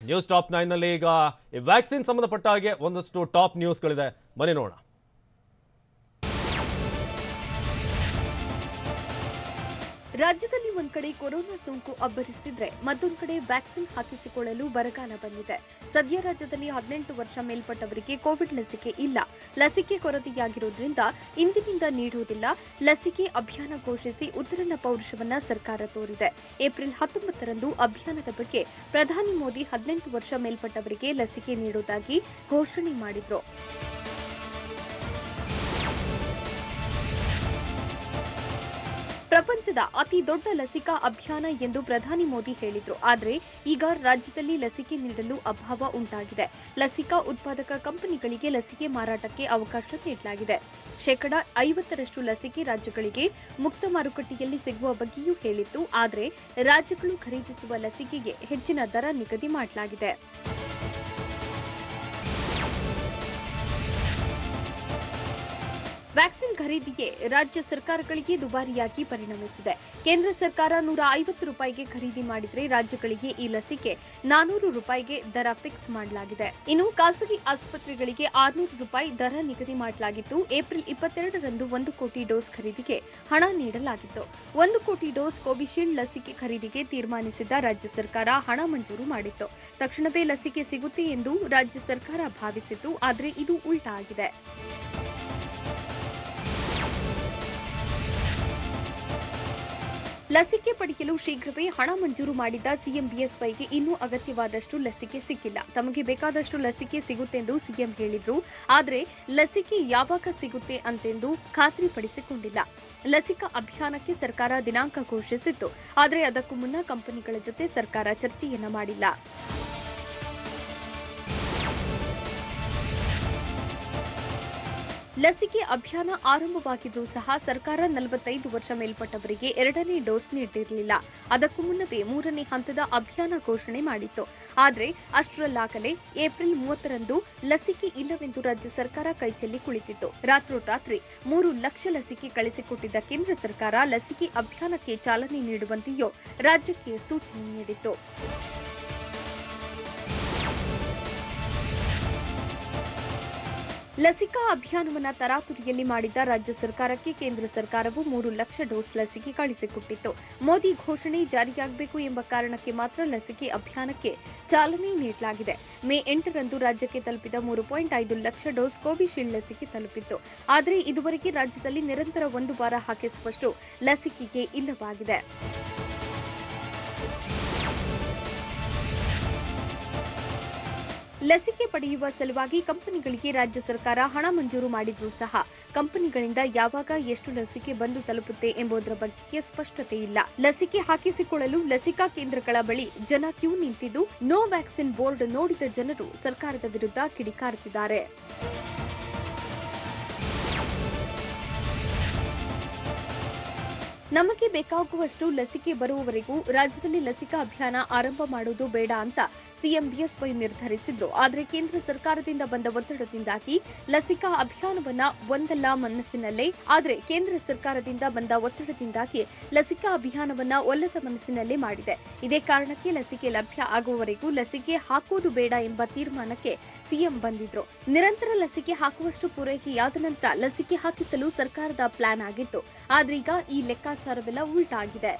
News top 9 ನಲ್ಲಿ ಈಗ ಈ ವ್ಯಾಕ್ಸಿನ್ ಸಂಬಂಧಪಟ್ಟ ಹಾಗೆ ಒಂದಷ್ಟು ಟಾಪ್ ನ್ಯೂಸ್ಗಳಿದೆ, ಬನ್ನಿ ನೋಡೋಣ. ರಾಜ್ಯದಲ್ಲಿ ಒಂದ್ ಕಡೆ ಕೊರೋನಾ ಸೋಂಕು ಅಬ್ಬರಿಸುತ್ತಿದ್ರೆ ಮತ್ತೊಂದು ಕಡೆ ವ್ಯಾಕ್ಸಿನ್ ಹಾಕಿಸಿಕೊಳ್ಳಲು ಬರಗಾಲ ಬಂದಿದೆ. ಸದ್ಯ ರಾಜ್ಯದಲ್ಲಿ 18 ವರ್ಷ ಮೇಲ್ಪಟ್ಟವರಿಗೆ ಕೋವಿಡ್ ಲಸಿಕೆ ಇಲ್ಲ. ಲಸಿಕೆ ಕೊರತೆಯಾಗಿರುವುದರಿಂದ ಇಂದಿನಿಂದ ನೀಡುವುದಿಲ್ಲ. ಲಸಿಕೆ ಅಭಿಯಾನ ಘೋಷಿಸಿ ಉತ್ತರನ ಪೌರುಷವನ್ನ ಸರ್ಕಾರ ತೋರಿದೆ. ಏಪ್ರಿಲ್ 19ರಂದು ಅಭಿಯಾನದ ಬಗ್ಗೆ ಪ್ರಧಾನಿ ಮೋದಿ 18 ವರ್ಷ ಮೇಲ್ಪಟ್ಟವರಿಗೆ ಲಸಿಕೆ ನೀಡುವುದಾಗಿ ಘೋಷಣೆ ಮಾಡಿದ್ರು. ಪ್ರಪಂಚದ ಅತಿ ದೊಡ್ಡ ಲಸಿಕಾ ಅಭಿಯಾನ ಎಂದು ಪ್ರಧಾನಿ ಮೋದಿ ಹೇಳಿದ್ರು. ಆದರೆ ಈಗ ರಾಜ್ಯದಲ್ಲಿ ಲಸಿಕೆ ನೀಡಲು ಅಭಾವ ಉಂಟಾಗಿದೆ. ಲಸಿಕಾ ಉತ್ಪಾದಕ ಕಂಪನಿಗಳಿಗೆ ಲಸಿಕೆ ಮಾರಾಟಕ್ಕೆ ಅವಕಾಶ ನೀಡಲಾಗಿದೆ. 50% ಲಸಿಕೆ ರಾಜ್ಯಗಳಿಗೆ ಮುಕ್ತ ಮಾರುಕಟ್ಟೆಯಲ್ಲಿ ಸಿಗುವ ಬಗ್ಗೆಯೂ ಹೇಳಿತ್ತು. ಆದರೆ ರಾಜ್ಯಗಳು ಖರೀದಿಸುವ ಲಸಿಕೆಗೆ ಹೆಚ್ಚಿನ ದರ ನಿಗದಿ ಮಾಡಲಾಗಿದೆ. ವ್ಯಾಕ್ಸಿನ್ ಖರೀದಿಗೆ ರಾಜ್ಯ ಸರ್ಕಾರಗಳಿಗೆ ದುಬಾರಿಯಾಗಿ ಪರಿಣಮಿಸಿದೆ. ಕೇಂದ್ರ ಸರ್ಕಾರ ₹150 ಖರೀದಿ ಮಾಡಿದ್ರೆ ರಾಜ್ಯಗಳಿಗೆ ಈ ಲಸಿಕೆ ₹400 ದರ ಫಿಕ್ಸ್ ಮಾಡಲಾಗಿದೆ. ಇನ್ನು ಖಾಸಗಿ ಆಸ್ಪತ್ರೆಗಳಿಗೆ ₹600 ದರ ನಿಗದಿ ಮಾಡಲಾಗಿತ್ತು. ಏಪ್ರಿಲ್ 22ರಂದು 1 ಕೋಟಿ ಡೋಸ್ ಖರೀದಿಗೆ ಹಣ ನೀಡಲಾಗಿತ್ತು. 1 ಕೋಟಿ ಡೋಸ್ ಕೋವಿಶೀಲ್ಡ್ ಲಸಿಕೆ ಖರೀದಿಗೆ ತೀರ್ಮಾನಿಸಿದ್ದ ರಾಜ್ಯ ಸರ್ಕಾರ ಹಣ ಮಂಜೂರು ಮಾಡಿತ್ತು. ತಕ್ಷಣವೇ ಲಸಿಕೆ ಸಿಗುತ್ತೆ ಎಂದು ರಾಜ್ಯ ಸರ್ಕಾರ ಭಾವಿಸಿತ್ತು. ಆದರೆ ಇದು ಉಲ್ಟಾ ಆಗಿದೆ. ಲಸಿಕೆ ಪಡೆಯಲು ಶೀಘ್ರವೇ ಹಣ ಮಂಜೂರು ಮಾಡಿದ್ದ ಸಿಎಂ ಬಿಎಸ್ವೈಗೆ ಇನ್ನೂ ಅಗತ್ಯವಾದಷ್ಟು ಲಸಿಕೆ ಸಿಕ್ಕಿಲ್ಲ. ತಮಗೆ ಬೇಕಾದಷ್ಟು ಲಸಿಕೆ ಸಿಗುತ್ತೆಂದು ಸಿಎಂ ಹೇಳಿದ್ರು. ಆದರೆ ಲಸಿಕೆ ಯಾವಾಗ ಸಿಗುತ್ತೆ ಅಂತೆಂದು ಖಾತ್ರಿಪಡಿಸಿಕೊಂಡಿಲ್ಲ. ಲಸಿಕಾ ಅಭಿಯಾನಕ್ಕೆ ಸರ್ಕಾರ ದಿನಾಂಕ ಘೋಷಿಸಿತ್ತು. ಆದರೆ ಅದಕ್ಕೂ ಮುನ್ನ ಕಂಪನಿಗಳ ಜೊತೆ ಸರ್ಕಾರ ಚರ್ಚೆಯನ್ನ ಮಾಡಿಲ್ಲ. ಲಸಿಕೆ ಅಭಿಯಾನ ಆರಂಭವಾಗಿದ್ರೂ ಸಹ ಸರ್ಕಾರ 45 ವರ್ಷ ಮೇಲ್ಪಟ್ಟವರಿಗೆ 2ನೇ ಡೋಸ್ ನೀಡಿರಲಿಲ್ಲ. ಅದಕ್ಕೂ ಮುನ್ನವೇ 3ನೇ ಹಂತದ ಅಭಿಯಾನ ಘೋಷಣೆ ಮಾಡಿತ್ತು. ಆದರೆ ಅಷ್ಟರಲ್ಲಾಗಲೇ ಏಪ್ರಿಲ್ 30ರಂದು ಲಸಿಕೆ ಇಲ್ಲವೆಂದು ರಾಜ್ಯ ಸರ್ಕಾರ ಕೈಚೆಲ್ಲಿ ಕುಳಿತಿತ್ತು. ರಾತ್ರೋರಾತ್ರಿ 3 ಲಕ್ಷ ಲಸಿಕೆ ಕಳಿಸಿಕೊಟ್ಟಿದ್ದ ಕೇಂದ್ರ ಸರ್ಕಾರ ಲಸಿಕೆ ಅಭಿಯಾನಕ್ಕೆ ಚಾಲನೆ ನೀಡುವಂತೆಯೂ ರಾಜ್ಯಕ್ಕೆ ಸೂಚನೆ ನೀಡಿತ್ತು. ಲಸಿಕಾ ಅಭಿಯಾನವನ್ನು ತರಾತುರಿಯಲ್ಲಿ ಮಾಡಿದ್ದ ರಾಜ್ಯ ಸರ್ಕಾರಕ್ಕೆ ಕೇಂದ್ರ ಸರ್ಕಾರವು 3 ಲಕ್ಷ ಡೋಸ್ ಲಸಿಕೆ ಕಳಿಸಿಕೊಟ್ಟಿತ್ತು. ಮೋದಿ ಘೋಷಣೆ ಜಾರಿಯಾಗಬೇಕು ಎಂಬ ಕಾರಣಕ್ಕೆ ಮಾತ್ರ ಲಸಿಕೆ ಅಭಿಯಾನಕ್ಕೆ ಚಾಲನೆ ನೀಡಲಾಗಿದೆ. ಮೇ 8ರಂದು ರಾಜ್ಯಕ್ಕೆ ತಲುಪಿದ 3.5 ಲಕ್ಷ ಡೋಸ್ ಕೋವಿಶೀಲ್ಡ್ ಲಸಿಕೆ ತಲುಪಿತ್ತು. ಆದರೆ ಇದುವರೆಗೆ ರಾಜ್ಯದಲ್ಲಿ ನಿರಂತರ 1 ವಾರ ಹಾಕಿಸುವಷ್ಟು ಲಸಿಕೆಗೆ ಇಲ್ಲವಾಗಿದೆ. ಲಸಿಕೆ ಪಡೆಯುವ ಸಲುವಾಗಿ ಕಂಪನಿಗಳಿಗೆ ರಾಜ್ಯ ಸರ್ಕಾರ ಹಣ ಮಂಜೂರು ಮಾಡಿದ್ರೂ ಸಹ ಕಂಪನಿಗಳಿಂದ ಯಾವಾಗ ಎಷ್ಟು ಲಸಿಕೆ ಬಂದು ತಲುಪುತ್ತೆ ಎಂಬುದರ ಬಗ್ಗೆ ಸ್ಪಷ್ಟತೆ ಇಲ್ಲ. ಲಸಿಕೆ ಹಾಕಿಸಿಕೊಳ್ಳಲು ಲಸಿಕಾ ಕೇಂದ್ರಗಳ ಬಳಿ ಜನ ಕ್ಯೂ ನಿಂತಿದ್ದು ನೋ ವ್ಯಾಕ್ಸಿನ್ ಬೋರ್ಡ್ ನೋಡಿದ ಜನರು ಸರ್ಕಾರದ ವಿರುದ್ಧ ಕಿಡಿಕಾರುತ್ತಿದ್ದಾರೆ. ನಮಗೆ ಬೇಕಾಗುವಷ್ಟು ಲಸಿಕೆ ಬರುವವರೆಗೂ ರಾಜ್ಯದಲ್ಲಿ ಲಸಿಕಾ ಅಭಿಯಾನ ಆರಂಭ ಮಾಡುವುದು ಬೇಡ ಅಂತ ಸಿಎಂ ಬಿಎಸ್ವೈ ನಿರ್ಧರಿಸಿದ್ರು. ಆದರೆ ಕೇಂದ್ರ ಸರ್ಕಾರದಿಂದ ಬಂದ ಒತ್ತಡದಿಂದಾಗಿ ಲಸಿಕಾ ಅಭಿಯಾನವನ್ನ ಒಲ್ಲದ ಮನಸ್ಸಿನಲ್ಲೇ ಮಾಡಿದೆ. ಇದೇ ಕಾರಣಕ್ಕೆ ಲಸಿಕೆ ಲಭ್ಯ ಆಗುವವರೆಗೂ ಲಸಿಕೆ ಹಾಕುವುದು ಬೇಡ ಎಂಬ ತೀರ್ಮಾನಕ್ಕೆ ಸಿಎಂ ಬಂದಿದ್ರು. ನಿರಂತರ ಲಸಿಕೆ ಹಾಕುವಷ್ಟು ಪೂರೈಕೆಯಾದ ನಂತರ ಲಸಿಕೆ ಹಾಕಿಸಲು ಸರ್ಕಾರದ ಪ್ಲಾನ್ ಆಗಿತ್ತು. ಆದ್ರೀಗ ಈ ಲೆಕ್ಕಾಚಾರವೆಲ್ಲ ಉಲ್ಟಾ ಆಗಿದೆ.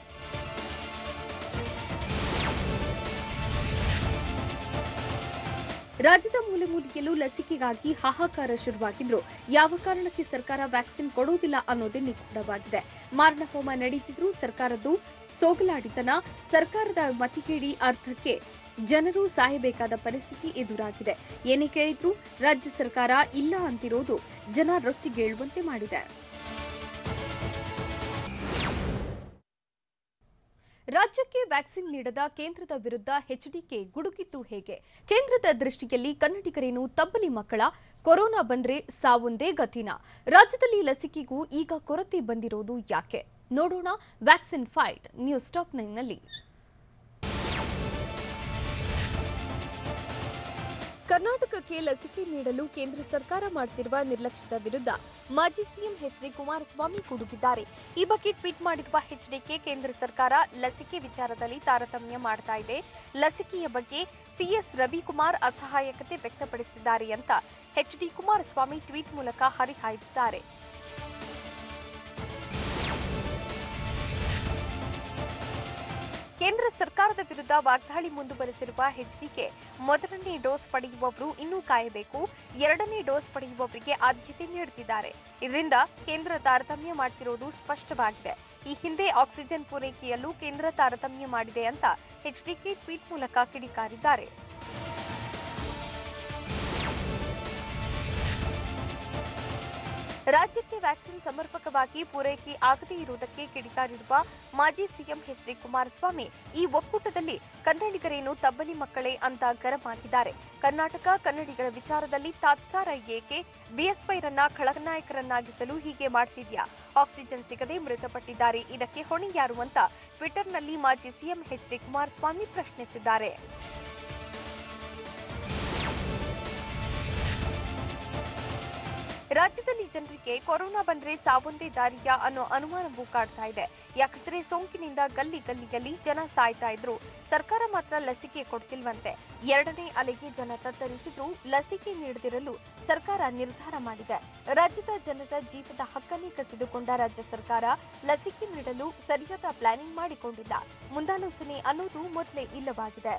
ರಾಜ್ಯದ ಮೂಲೆಮೂಲೆಯಲ್ಲೂ ಲಸಿಕೆಗಾಗಿ ಹಾಹಾಕಾರ ಶುರುವಾಗಿದ್ರು. ಯಾವ ಕಾರಣಕ್ಕೆ ಸರ್ಕಾರ ವ್ಯಾಕ್ಸಿನ್ ಕೊಡುವುದಿಲ್ಲ ಅನ್ನೋದೇ ನಿಗೂಢವಾಗಿದೆ. ಮಾರಣಹೋಮ ನಡೀತಿದ್ರು ಸರ್ಕಾರದ್ದು ಸೋಗಲಾಡಿತನ, ಸರ್ಕಾರದ ಮತಿಗೇಡಿ ಅರ್ಥಕ್ಕೆ ಜನರು ಸಾಯಬೇಕಾದ ಪರಿಸ್ಥಿತಿ ಎದುರಾಗಿದೆ. ಏನೇ ಕೇಳಿದ್ರು ರಾಜ್ಯ ಸರ್ಕಾರ ಇಲ್ಲ ಅಂತಿರೋದು ಜನ ರೊಚ್ಚಿಗೇಳುವಂತೆ ಮಾಡಿದೆ. ರಾಜ್ಯಕ್ಕೆ ವ್ಯಾಕ್ಸಿನ್ ನೀಡದ ಕೇಂದ್ರದ ವಿರುದ್ಧ ಎಚ್ಡಿಕೆ ಗುಡುಗಿದ್ದು ಹೇಗೆ? ಕೇಂದ್ರದ ದೃಷ್ಟಿಯಲ್ಲಿ ಕನ್ನಡಿಗರೇನು ತಬ್ಬಲಿ ಮಕ್ಕಳ? ಕೊರೋನಾ ಬಂದ್ರೆ ಸಾವೊಂದೇ ಗತಿನ? ರಾಜ್ಯದಲ್ಲಿ ಲಸಿಕೆಗೂ ಈಗ ಕೊರತೆ ಬಂದಿರೋದು ಯಾಕೆ? ನೋಡೋಣ ವ್ಯಾಕ್ಸಿನ್ ಫೈಟ್ ನ್ಯೂಸ್ ಟಾಪ್ 9ನಲ್ಲಿ. ಕರ್ನಾಟಕಕ್ಕೆ ಲಸಿಕೆ ನೀಡಲು ಕೇಂದ್ರ ಸರ್ಕಾರ ಮಾಡುತ್ತಿರುವ ನಿರ್ಲಕ್ಷ್ಯದ ವಿರುದ್ಧ ಮಾಜಿ ಸಿಎಂ ಎಚ್.ಡಿ. ಕುಮಾರಸ್ವಾಮಿ ಕೂಗುತ್ತಿದ್ದಾರೆ. ಈ ಬಗ್ಗೆ ಟ್ವೀಟ್ ಮಾಡಿರುವ ಎಚ್ಡಿಕೆ, ಕೇಂದ್ರ ಸರ್ಕಾರ ಲಸಿಕೆ ವಿಚಾರದಲ್ಲಿ ತಾರತಮ್ಯ ಮಾಡ್ತಾ ಇದೆ. ಲಸಿಕೆಯ ಬಗ್ಗೆ ಸಿಎಸ್ ರವಿಕುಮಾರ್ ಅಸಹಾಯಕತೆ ವ್ಯಕ್ತಪಡಿಸಿದ್ದಾರೆ ಅಂತ ಎಚ್ಡಿ ಕುಮಾರಸ್ವಾಮಿ ಟ್ವೀಟ್ ಮೂಲಕ ಹರಿಹಾಯ್ದಿದ್ದಾರೆ. ಕೇಂದ್ರ ಸರ್ಕಾರದ ವಿರುದ್ಧ ವಾಗ್ದಾಳಿ ಮುಂದುವರೆಸಿರುವ ಎಚ್ಡಿಕೆ ಮೊದಲನೇ ಡೋಸ್ ಪಡೆಯುವವರು ಇನ್ನೂ ಕಾಯಬೇಕು, ಎರಡನೇ ಡೋಸ್ ಪಡೆಯುವವರಿಗೆ ಆದ್ಯತೆ ನೀಡುತ್ತಿದ್ದಾರೆ. ಇದರಿಂದ ಕೇಂದ್ರ ತಾರತಮ್ಯ ಮಾಡುತ್ತಿರುವುದು ಸ್ಪಷ್ಟವಾಗಿದೆ. ಈ ಹಿಂದೆ ಆಕ್ಸಿಜನ್ ಪೂರೈಕೆಯಲ್ಲೂ ಕೇಂದ್ರ ತಾರತಮ್ಯ ಮಾಡಿದೆ ಅಂತ ಎಚ್ಡಿಕೆ ಟ್ವೀಟ್ ಮೂಲಕ ಕಿಡಿಕಾರಿದ್ದಾರೆ. ರಾಜ್ಯಕ್ಕೆ ವ್ಯಾಕ್ಸಿನ್ ಸಮರ್ಪಕವಾಗಿ ಪೂರೈಕೆ ಆಗದೇ ಇರುವುದಕ್ಕೆ ಕಿಡಿಕಾರಿರುವ ಮಾಜಿ ಸಿಎಂ ಎಚ್ಡಿ ಕುಮಾರಸ್ವಾಮಿ ಈ ಒಕ್ಕೂಟದಲ್ಲಿ ಕನ್ನಡಿಗರೇನು ತಬ್ಬಲಿ ಮಕ್ಕಳೇ ಅಂತ ಗರಂ ಆಗಿದ್ದಾರೆ. ಕರ್ನಾಟಕ ಕನ್ನಡಿಗರ ವಿಚಾರದಲ್ಲಿ ತಾತ್ಸಾರ ಏಕೆ? ಬಿಎಸ್ವೈರನ್ನ ಖಳನಾಯಕರನ್ನಾಗಿಸಲು ಹೀಗೆ ಮಾಡ್ತಿದ್ಯಾ? ಆಕ್ಸಿಜನ್ ಸಿಗದೆ ಮೃತಪಟ್ಟಿದ್ದಾರೆ, ಇದಕ್ಕೆ ಹೊಣೆ ಯಾರು ಅಂತ ಟ್ವಿಟರ್ನಲ್ಲಿ ಮಾಜಿ ಸಿಎಂ ಎಚ್ಡಿ ಕುಮಾರಸ್ವಾಮಿ ಪ್ರಶ್ನಿಸಿದ್ದಾರೆ. ರಾಜ್ಯದಲ್ಲಿ ಜನರಿಗೆ ಕೊರೋನಾ ಬಂದ್ರೆ ಸಾವೊಂದೇ ದಾರಿಯ ಅನ್ನೋ ಅನುಮಾನವೂ ಕಾಡ್ತಾ ಇದೆ. ಯಾಕಂದ್ರೆ ಸೋಂಕಿನಿಂದ ಗಲ್ಲಿ ಜನ ಸಾಯ್ತಾ ಇದ್ರು, ಸರ್ಕಾರ ಮಾತ್ರ ಲಸಿಕೆ ಕೊಡ್ತಿಲ್ವಂತೆ. ಎರಡನೇ ಅಲೆಗೆ ಜನ ತತ್ತರಿಸಿದ್ರು, ಲಸಿಕೆ ನೀಡದಿರಲು ಸರ್ಕಾರ ನಿರ್ಧಾರ ಮಾಡಿದೆ. ರಾಜ್ಯದ ಜನರ ಜೀವದ ಹಕ್ಕನ್ನೇ ಕಸಿದುಕೊಂಡ ರಾಜ್ಯ ಸರ್ಕಾರ ಲಸಿಕೆ ನೀಡಲು ಸರಿಯಾದ ಪ್ಲಾನಿಂಗ್ ಮಾಡಿಕೊಂಡಿಲ್ಲ. ಮುಂದಾಲೋಚನೆ ಅನ್ನೋದು ಮೊದಲೇ ಇಲ್ಲವಾಗಿದೆ.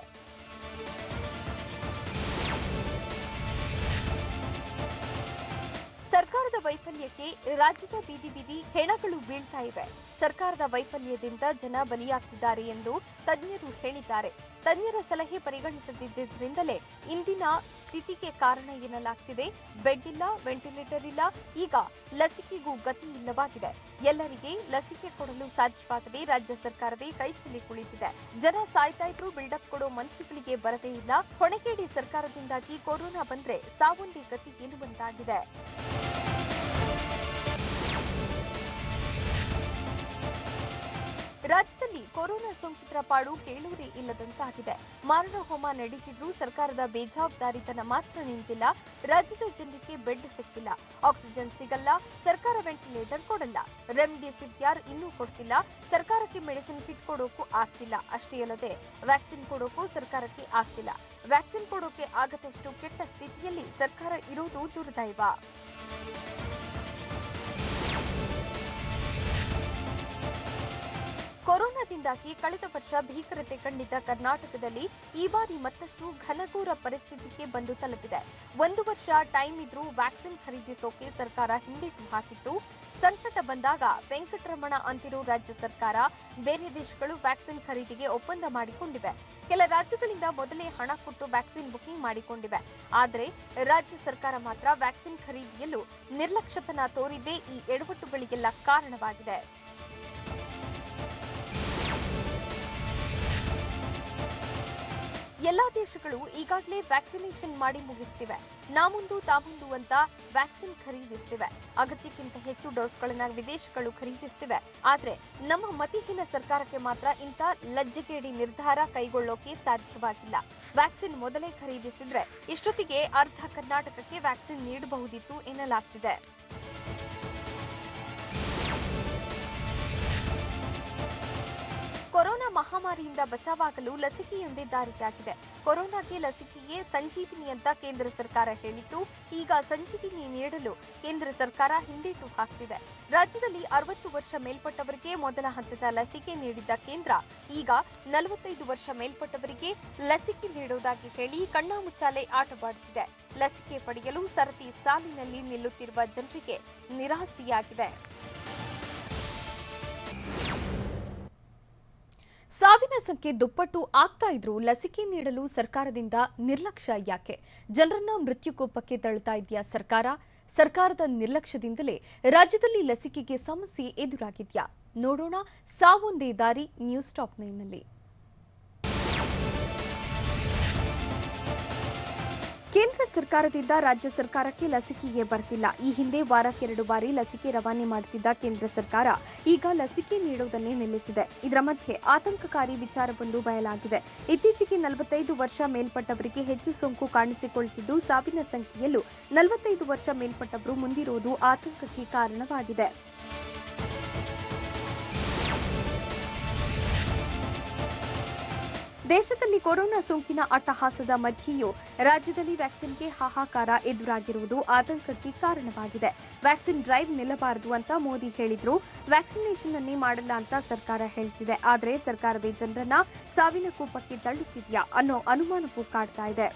ಸರ್ಕಾರದ ವೈಫಲ್ಯಕ್ಕೆ ರಾಜ್ಯದ ಬೀದಿ ಹೆಣಗಳು ಬೀಳ್ತಾ ಇವೆ. ಸರ್ಕಾರದ ವೈಫಲ್ಯದಿಂದ ಜನ ಬಲಿಯಾಗ್ತಿದ್ದಾರೆ ಎಂದು ತಜ್ಞರು ಹೇಳಿದ್ದಾರೆ. ತಜ್ಞರ ಸಲಹೆ ಪರಿಗಣಿಸದಿದ್ದರಿಂದಲೇ ಇಂದಿನ ಸ್ಥಿತಿಗೆ ಕಾರಣ ಎನ್ನಲಾಗ್ತಿದೆ. ಬೆಡ್ ಇಲ್ಲ, ವೆಂಟಿಲೇಟರ್ ಇಲ್ಲ, ಈಗ ಲಸಿಕೆಗೂ ಗತಿ ಇಲ್ಲವಾಗಿದೆ. ಎಲ್ಲರಿಗೆ ಲಸಿಕೆ ಕೊಡಲು ಸಾಧ್ಯವಾಗದೆ ರಾಜ್ಯ ಸರ್ಕಾರವೇ ಕೈಚೆಲ್ಲಿ ಕುಳಿತಿದೆ. ಜನ ಸಾಯ್ತಾ ಇದ್ರು, ಬಿಲ್ಡಪ್ ಕೊಡೋ ಮಂತ್ರಿಗಳಿಗೆ ಬರದೇ ಇಲ್ಲ. ಹೊಣೆಗೇಡಿ ಸರ್ಕಾರದಿಂದಾಗಿ ಕೊರೋನಾ ಬಂದ್ರೆ ಸಾವೊಂದೇ ಗತಿ ಎನ್ನುವಂತಾಗಿದೆ. ರಾಜ್ಯದಲ್ಲಿ ಕೊರೋನಾ ಸೋಂಕಿತರ ಪಾಡು ಕೇಳುವುದೇ ಇಲ್ಲದಂತಾಗಿದೆ. ಮಾರಣ ಹೋಮ ನಡೀತಿದ್ರೂ ಸರ್ಕಾರದ ಬೇಜವಾಬ್ದಾರಿತನ ಮಾತ್ರ ನಿಂತಿಲ್ಲ. ರಾಜ್ಯದ ಜನರಿಗೆ ಬೆಡ್ ಸಿಕ್ಕಿಲ್ಲ, ಆಕ್ಸಿಜನ್ ಸಿಗಲ್ಲ, ಸರ್ಕಾರ ವೆಂಟಿಲೇಟರ್ ಕೊಡಲ್ಲ, ರೆಮ್ಡಿಸಿವಿರ್ ಇನ್ನೂ ಕೊಡ್ತಿಲ್ಲ, ಸರ್ಕಾರಕ್ಕೆ ಮೆಡಿಸಿನ್ ಕಿಟ್ ಕೊಡೋಕು ಆಗ್ತಿಲ್ಲ. ಅಷ್ಟೇ ಅಲ್ಲದೆ ವ್ಯಾಕ್ಸಿನ್ ಕೊಡೋಕು ಸರ್ಕಾರಕ್ಕೆ ಆಗ್ತಿಲ್ಲ. ವ್ಯಾಕ್ಸಿನ್ ಕೊಡೋಕೆ ಆಗದಷ್ಟು ಕೆಟ್ಟ ಸ್ಥಿತಿಯಲ್ಲಿ ಸರ್ಕಾರ ಇರುವುದು ದುರ್ದೈವ. ಕೊರೋನಾದಿಂದಾಗಿ ಕಳೆದ ವರ್ಷ ಭೀಕರತೆ ಕಂಡಿದ್ದ ಕರ್ನಾಟಕದಲ್ಲಿ ಈ ಬಾರಿ ಮತ್ತಷ್ಟು ಘನಘೋರ ಪರಿಸ್ಥಿತಿಗೆ ಬಂದು ತಲುಪಿದೆ. 1 ವರ್ಷ ಟೈಮ್ ಇದ್ರೂ ವ್ಯಾಕ್ಸಿನ್ ಖರೀದಿಸೋಕೆ ಸರ್ಕಾರ ಹಿಂದೇಟು ಹಾಕಿತ್ತು. ಸಂಕಟ ಬಂದಾಗ ವೆಂಕಟರಮಣ ಅಂತಿರೋ ರಾಜ್ಯ ಸರ್ಕಾರ ಬೇರೆ ದೇಶಗಳು ವ್ಯಾಕ್ಸಿನ್ ಖರೀದಿಗೆ ಒಪ್ಪಂದ ಮಾಡಿಕೊಂಡಿವೆ. ಕೆಲ ರಾಜ್ಯಗಳಿಂದ ಮೊದಲೇ ಹಣ ಕೊಟ್ಟು ವ್ಯಾಕ್ಸಿನ್ ಬುಕಿಂಗ್ ಮಾಡಿಕೊಂಡಿವೆ. ಆದರೆ ರಾಜ್ಯ ಸರ್ಕಾರ ಮಾತ್ರ ವ್ಯಾಕ್ಸಿನ್ ಖರೀದಿಯಲ್ಲೂ ನಿರ್ಲಕ್ಷ್ಯತನ ತೋರಿದ್ದೇ ಈ ಎಡವಟ್ಟುಗಳಿಗೆಲ್ಲ ಕಾರಣವಾಗಿದೆ. ಎಲ್ಲಾ ದೇಶಗಳು ಈಗಾಗಲೇ ವ್ಯಾಕ್ಸಿನೇಷನ್ ಮಾಡಿ ಮುಗಿಸ್ತಿವೆ. ನಾಮುಂದು ತಾಮುಂದು ಅಂತ ವ್ಯಾಕ್ಸಿನ್ ಖರೀದಿಸ್ತಿವೆ. ಅಗತ್ಯಕ್ಕಿಂತ ಹೆಚ್ಚು ಡೋಸ್ಗಳನ್ನ ವಿದೇಶಗಳು ಖರೀದಿಸ್ತಿವೆ. ಆದ್ರೆ ನಮ್ಮ ಮತಿಹೀನ ಸರ್ಕಾರಕ್ಕೆ ಮಾತ್ರ ಇಂಥ ಲಜ್ಜೆಗೇಡಿ ನಿರ್ಧಾರ ಕೈಗೊಳ್ಳೋಕೆ ಸಾಧ್ಯವಾಗಿಲ್ಲ. ವ್ಯಾಕ್ಸಿನ್ ಮೊದಲೇ ಖರೀದಿಸಿದ್ರೆ ಇಷ್ಟೊತ್ತಿಗೆ ಅರ್ಧ ಕರ್ನಾಟಕಕ್ಕೆ ವ್ಯಾಕ್ಸಿನ್ ನೀಡಬಹುದಿತ್ತು ಎನ್ನಲಾಗ್ತಿದೆ. ಕೊರೋನಾ ಮಹಾಮಾರಿಯಿಂದ ಬಚಾವಾಗಲು ಲಸಿಕೆಯೊಂದೇ ದಾರಿಯಾಗಿದೆ. ಕೊರೋನಾಗೆ ಲಸಿಕೆಯೇ ಸಂಜೀವಿನಿ ಅಂತ ಕೇಂದ್ರ ಸರ್ಕಾರ ಹೇಳಿತ್ತು. ಈಗ ಸಂಜೀವಿನಿ ನೀಡಲು ಕೇಂದ್ರ ಸರ್ಕಾರ ಹಿಂದೇಟು ಹಾಕ್ತಿದೆ. ರಾಜ್ಯದಲ್ಲಿ 60 ವರ್ಷ ಮೇಲ್ಪಟ್ಟವರಿಗೆ ಮೊದಲ ಹಂತದ ಲಸಿಕೆ ನೀಡಿದ್ದ ಕೇಂದ್ರ ಈಗ 45 ವರ್ಷ ಮೇಲ್ಪಟ್ಟವರಿಗೆ ಲಸಿಕೆ ನೀಡುವುದಾಗಿ ಹೇಳಿ ಕಣ್ಣಾಮುಚ್ಚಾಲೆ ಆಟವಾಡುತ್ತಿದೆ. ಲಸಿಕೆ ಪಡೆಯಲು ಸರತಿ ಸಾಲಿನಲ್ಲಿ ನಿಲ್ಲುತ್ತಿರುವ ಜನರಿಗೆ ನಿರಾಸೆಯಾಗಿದೆ. ಸಾವಿನ ಸಂಖ್ಯೆ ದುಪ್ಪಟ್ಟು ಆಗ್ತಾ ಇದ್ರೂ ಲಸಿಕೆ ನೀಡಲು ಸರ್ಕಾರದಿಂದ ನಿರ್ಲಕ್ಷ್ಯ ಯಾಕೆ? ಜನರನ್ನ ಮೃತ್ಯುಕೋಪಕ್ಕೆ ತಳ್ಳುತ್ತಾ ಇದೆಯಾ ಸರ್ಕಾರ? ಸರ್ಕಾರದ ನಿರ್ಲಕ್ಷ್ಯದಿಂದಲೇ ರಾಜ್ಯದಲ್ಲಿ ಲಸಿಕೆಗೆ ಸಮಸ್ಯೆ ಎದುರಾಗಿದ್ಯಾ? ನೋಡೋಣ ಸಾವೊಂದೇ ದಾರಿ ನ್ಯೂಸ್ ಟಾಪ್ 9ನಲ್ಲಿ. ಕೇಂದ್ರ ಸರ್ಕಾರದಿಂದ ರಾಜ್ಯ ಸರ್ಕಾರಕ್ಕೆ ಲಸಿಕೆಗೆ ಬರ್ತಿಲ್ಲ. ಈ ಹಿಂದೆ ವಾರಕ್ಕೆ 2 ಬಾರಿ ಲಸಿಕೆ ರವಾನೆ ಮಾಡುತ್ತಿದ್ದ ಕೇಂದ್ರ ಸರ್ಕಾರ ಈಗ ಲಸಿಕೆ ನೀಡುವುದನ್ನೇ ನಿಲ್ಲಿಸಿದೆ. ಇದರ ಮಧ್ಯೆ ಆತಂಕಕಾರಿ ವಿಚಾರವೊಂದು ಬಯಲಾಗಿದೆ. ಇತ್ತೀಚೆಗೆ 45 ವರ್ಷ ಮೇಲ್ಪಟ್ಟವರಿಗೆ ಹೆಚ್ಚು ಸೋಂಕು ಕಾಣಿಸಿಕೊಳ್ಳುತ್ತಿದ್ದು, ಸಾವಿನ ಸಂಖ್ಯೆಯಲ್ಲೂ 45 ವರ್ಷ ಮೇಲ್ಪಟ್ಟವರು ಮುಂದಿರುವುದು ಆತಂಕಕ್ಕೆ ಕಾರಣವಾಗಿದೆ. ದೇಶದಲ್ಲಿ ಕೊರೋನಾ ಸೋಂಕಿನ ಅಟ್ಟಹಾಸದ ಮಧ್ಯೆಯೂ ರಾಜ್ಯದಲ್ಲಿ ವ್ಯಾಕ್ಸಿನ್ಗೆ ಹಾಹಾಕಾರ ಎದುರಾಗಿರುವುದು ಆತಂಕಕ್ಕೆ ಕಾರಣವಾಗಿದೆ. ವ್ಯಾಕ್ಸಿನ್ ಡ್ರೈವ್ ನಿಲ್ಲಬಾರದು ಅಂತ ಮೋದಿ ಹೇಳಿದ್ರು. ವ್ಯಾಕ್ಸಿನೇಷನ್ ಅನ್ನೇ ಮಾಡಲ್ಲ ಅಂತ ಸರ್ಕಾರ ಹೇಳ್ತಿದೆ. ಆದರೆ ಸರ್ಕಾರವೇ ಜನರನ್ನ ಸಾವಿನ ಕೂಪಕ್ಕೆ ತಳ್ಳುತ್ತಿದೆಯಾ ಅನ್ನೋ ಅನುಮಾನವೂ ಕಾಡ್ತಾ ಇದೆ.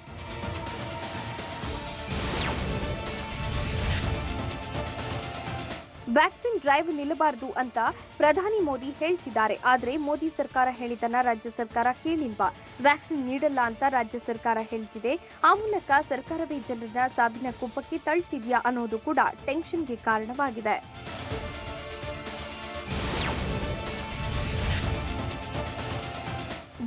ವ್ಯಾಕ್ಸಿನ್ ಡ್ರೈವ್ ನಿಲ್ಲಬಾರದು ಅಂತ ಪ್ರಧಾನಿ ಮೋದಿ ಹೇಳ್ತಿದ್ದಾರೆ. ಆದರೆ ಮೋದಿ ಸರ್ಕಾರ ಹೇಳಿದ್ದನ್ನ ರಾಜ್ಯ ಸರ್ಕಾರ ಕೇಳಿಲ್ವಾ? ವ್ಯಾಕ್ಸಿನ್ ನೀಡಲ್ಲ ಅಂತ ರಾಜ್ಯ ಸರ್ಕಾರ ಹೇಳ್ತಿದೆ. ಆ ಮೂಲಕ ಸರ್ಕಾರವೇ ಜನರನ್ನ ಸಾವಿನ ಕೂಪಕ್ಕೆ ತಳ್ಳುತ್ತಿದೆಯಾ ಅನ್ನೋದು ಕೂಡ ಟೆನ್ಷನ್ಗೆ ಕಾರಣವಾಗಿದೆ.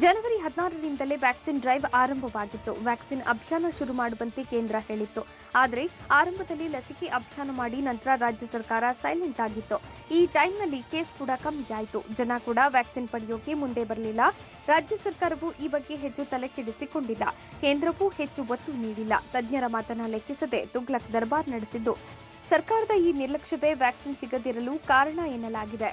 ಜನವರಿ 16ರಿಂದಲೇ ವ್ಯಾಕ್ಸಿನ್ ಡ್ರೈವ್ ಆರಂಭವಾಗಿತ್ತು. ವ್ಯಾಕ್ಸಿನ್ ಅಭಿಯಾನ ಶುರು ಮಾಡುವಂತೆ ಕೇಂದ್ರ ಹೇಳಿತ್ತು. ಆದರೆ ಆರಂಭದಲ್ಲಿ ಲಸಿಕೆ ಅಭಿಯಾನ ಮಾಡಿ ನಂತರ ರಾಜ್ಯ ಸರ್ಕಾರ ಸೈಲೆಂಟ್ ಆಗಿತ್ತು. ಈ ಟೈಮ್ನಲ್ಲಿ ಕೇಸ್ ಕೂಡ ಕಮ್ಮಿಯಾಯಿತು. ಜನ ಕೂಡ ವ್ಯಾಕ್ಸಿನ್ ಪಡೆಯೋಕೆ ಮುಂದೆ ಬರಲಿಲ್ಲ. ರಾಜ್ಯ ಸರ್ಕಾರವು ಈ ಬಗ್ಗೆ ಹೆಚ್ಚು ತಲೆ ಕೆಡಿಸಿಕೊಂಡಿಲ್ಲ. ಕೇಂದ್ರವೂ ಹೆಚ್ಚು ಒತ್ತು ನೀಡಿಲ್ಲ. ತಜ್ಞರ ಮಾತನ್ನ ಲೆಕ್ಕಿಸದೆ ತುಗ್ಲಕ್ ದರ್ಬಾರ್ ನಡೆಸಿದ್ದು ಸರ್ಕಾರದ ಈ ನಿರ್ಲಕ್ಷ್ಯವೇ ವ್ಯಾಕ್ಸಿನ್ ಸಿಗದಿರಲು ಕಾರಣ ಎನ್ನಲಾಗಿದೆ.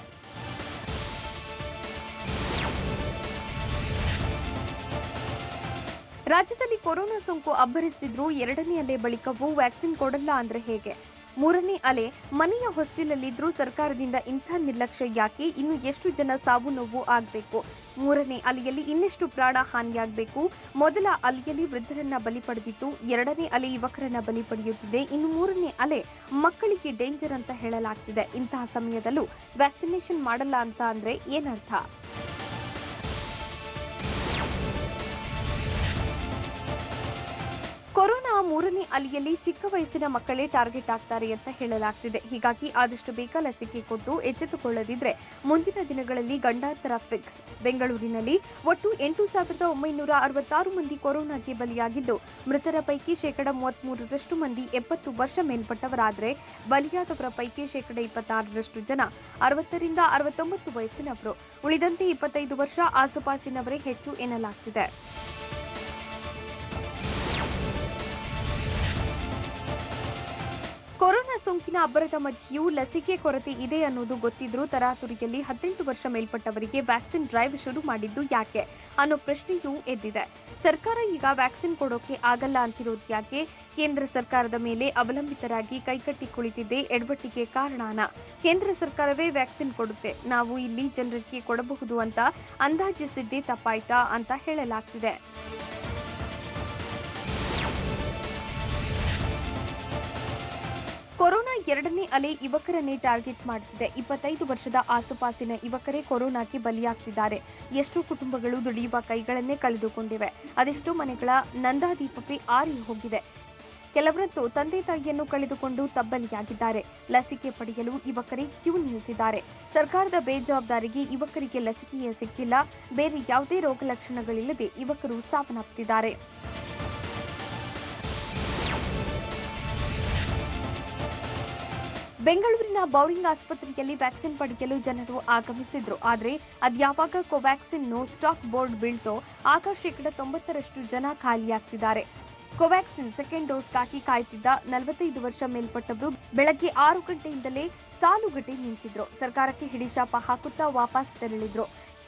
ರಾಜ್ಯದಲ್ಲಿ ಕೊರೋನಾ ಸೋಂಕು ಅಬ್ಬರಿಸುತ್ತಿದ್ರೂ ಎರಡನೇ ಅಲೆ ಬಳಿಕವೂ ವ್ಯಾಕ್ಸಿನ್ ಕೊಡಲ್ಲ ಅಂದ್ರೆ ಹೇಗೆ? ಮೂರನೇ ಅಲೆ ಮನೆಯ ಹೊಸ್ತಿಲಲ್ಲಿದ್ರೂ ಸರ್ಕಾರದಿಂದ ಇಂಥ ನಿರ್ಲಕ್ಷ್ಯ ಯಾಕೆ? ಇನ್ನು ಎಷ್ಟು ಜನ ಸಾವು ನೋವು ಆಗಬೇಕು? ಮೂರನೇ ಅಲೆಯಲ್ಲಿ ಇನ್ನೆಷ್ಟು ಪ್ರಾಣ ಹಾನಿಯಾಗಬೇಕು? ಮೊದಲ ಅಲೆಯಲ್ಲಿ ವೃದ್ಧರನ್ನ ಬಲಿ ಪಡೆದಿತ್ತು. ಎರಡನೇ ಅಲೆ ಯುವಕರನ್ನ ಬಲಿ ಪಡೆಯುತ್ತಿದೆ. ಇನ್ನು ಮೂರನೇ ಅಲೆ ಮಕ್ಕಳಿಗೆ ಡೇಂಜರ್ ಅಂತ ಹೇಳಲಾಗ್ತಿದೆ. ಇಂತಹ ಸಮಯದಲ್ಲೂ ವ್ಯಾಕ್ಸಿನೇಷನ್ ಮಾಡಲ್ಲ ಅಂತ ಅಂದ್ರೆ ಏನರ್ಥ? ಕೊರೋನಾ ಮೂರನೇ ಅಲೆಯಲ್ಲಿ ಚಿಕ್ಕ ವಯಸ್ಸಿನ ಮಕ್ಕಳೇ ಟಾರ್ಗೆಟ್ ಆಗ್ತಾರೆ ಅಂತ ಹೇಳಲಾಗ್ತಿದೆ. ಹೀಗಾಗಿ ಆದಷ್ಟು ಬೇಗ ಲಸಿಕೆ ಕೊಟ್ಟು ಎಚ್ಚೆತ್ತುಕೊಳ್ಳದಿದ್ರೆ ಮುಂದಿನ ದಿನಗಳಲ್ಲಿ ಗಂಡಾಂತರ ಫಿಕ್ಸ್. ಬೆಂಗಳೂರಿನಲ್ಲಿ ಒಟ್ಟು 8,966 ಮಂದಿ ಕೊರೋನಾಗೆ ಬಲಿಯಾಗಿದ್ದು, ಮೃತರ ಪೈಕಿ 33% ಮಂದಿ 70 ವರ್ಷ ಮೇಲ್ಪಟ್ಟವರಾದರೆ ಬಲಿಯಾದವರ ಪೈಕಿ 26% ಜನ 60ರಿಂದ 69 ವಯಸ್ಸಿನವರು. ಉಳಿದಂತೆ 25 ವರ್ಷ ಆಸುಪಾಸಿನವರೇ ಹೆಚ್ಚು ಎನ್ನಲಾಗ್ತಿದೆ. ಕೊರೋನಾ ಸೋಂಕಿನ ಅಬ್ಬರದ ಮಧ್ಯೆಯೂ ಲಸಿಕೆ ಕೊರತೆ ಇದೆ ಅನ್ನೋದು ಗೊತ್ತಿದ್ರೂ ತರಾತುರಿಯಲ್ಲಿ 18 ವರ್ಷ ಮೇಲ್ಪಟ್ಟವರಿಗೆ ವ್ಯಾಕ್ಸಿನ್ ಡ್ರೈವ್ ಶುರು ಮಾಡಿದ್ದು ಯಾಕೆ ಅನ್ನೋ ಪ್ರಶ್ನೆಯೂ ಎದ್ದಿದೆ. ಸರ್ಕಾರ ಈಗ ವ್ಯಾಕ್ಸಿನ್ ಕೊಡೋಕೆ ಆಗಲ್ಲ ಅಂತಿರೋದು ಯಾಕೆ? ಕೇಂದ್ರ ಸರ್ಕಾರದ ಮೇಲೆ ಅವಲಂಬಿತರಾಗಿ ಕೈಕಟ್ಟಿ ಕುಳಿತಿದ್ದೇ ಎಡವಟ್ಟಿಗೆ ಕಾರಣನಾ? ಕೇಂದ್ರ ಸರ್ಕಾರವೇ ವ್ಯಾಕ್ಸಿನ್ ಕೊಡುತ್ತೆ, ನಾವು ಇಲ್ಲಿ ಜನರಿಗೆ ಕೊಡಬಹುದು ಅಂತ ಅಂದಾಜಿಸಿದ್ದೇ ತಪ್ಪಾಯ್ತಾ ಅಂತ ಹೇಳಲಾಗ್ತಿದೆ. ಕೊರೋನಾ ಎರಡನೇ ಅಲೆ ಯುವಕರನ್ನೇ ಟಾರ್ಗೆಟ್ ಮಾಡುತ್ತಿದೆ. 25 ವರ್ಷದ ಆಸುಪಾಸಿನ ಯುವಕರೇ ಕೊರೋನಾಕ್ಕೆ ಬಲಿಯಾಗ್ತಿದ್ದಾರೆ. ಎಷ್ಟೋ ಕುಟುಂಬಗಳು ದುಡಿಯುವ ಕೈಗಳನ್ನೇ ಕಳೆದುಕೊಂಡಿವೆ. ಅದೆಷ್ಟೋ ಮನೆಗಳ ನಂದಾದೀಪವೇ ಆರಿ ಹೋಗಿದೆ. ಕೆಲವರಂತೂ ತಂದೆ ತಾಯಿಯನ್ನು ಕಳೆದುಕೊಂಡು ತಬ್ಬಲಿಯಾಗಿದ್ದಾರೆ. ಲಸಿಕೆ ಪಡೆಯಲು ಯುವಕರೇ ಕ್ಯೂ ನಿಲ್ತಿದ್ದಾರೆ. ಸರ್ಕಾರದ ಬೇಜವಾಬ್ದಾರಿಗೆ ಯುವಕರಿಗೆ ಲಸಿಕೆಯೇ ಸಿಕ್ಕಿಲ್ಲ. ಬೇರೆ ಯಾವುದೇ ರೋಗ ಲಕ್ಷಣಗಳಿಲ್ಲದೆ ಯುವಕರು ಸಾವನ್ನಪ್ಪುತ್ತಿದ್ದಾರೆ. ಬೆಂಗಳೂರಿನ ಬೌರಿಂಗ್ ಆಸ್ಪತ್ರೆಯಲ್ಲಿ ವ್ಯಾಕ್ಸಿನ್ ಪಡೆಯಲು ಜನರು ಆಗಮಿಸಿದ್ರು. ಆದರೆ ಅದ್ಯಾವಾಗ ಕೋವ್ಯಾಕ್ಸಿನ್ ನೋ ಸ್ಟಾಕ್ ಬೋರ್ಡ್ ಬೀಳ್ತೋ ಆಗ 90% ಜನ ಖಾಲಿಯಾಗ್ತಿದ್ದಾರೆ. ಕೋವ್ಯಾಕ್ಸಿನ್ ಸೆಕೆಂಡ್ ಡೋಸ್ಗಾಗಿ ಕಾಯ್ತಿದ್ದ 45 ವರ್ಷ ಮೇಲ್ಪಟ್ಟವರು ಬೆಳಗ್ಗೆ 6 ಗಂಟೆಯಿಂದಲೇ ಸಾಲುಗಟ್ಟಿ ನಿಂತಿದ್ರು. ಸರ್ಕಾರಕ್ಕೆ ಹಿಡಿಶಾಪ ಹಾಕುತ್ತಾ ವಾಪಸ್ ತೆರಳಿದ್ರು.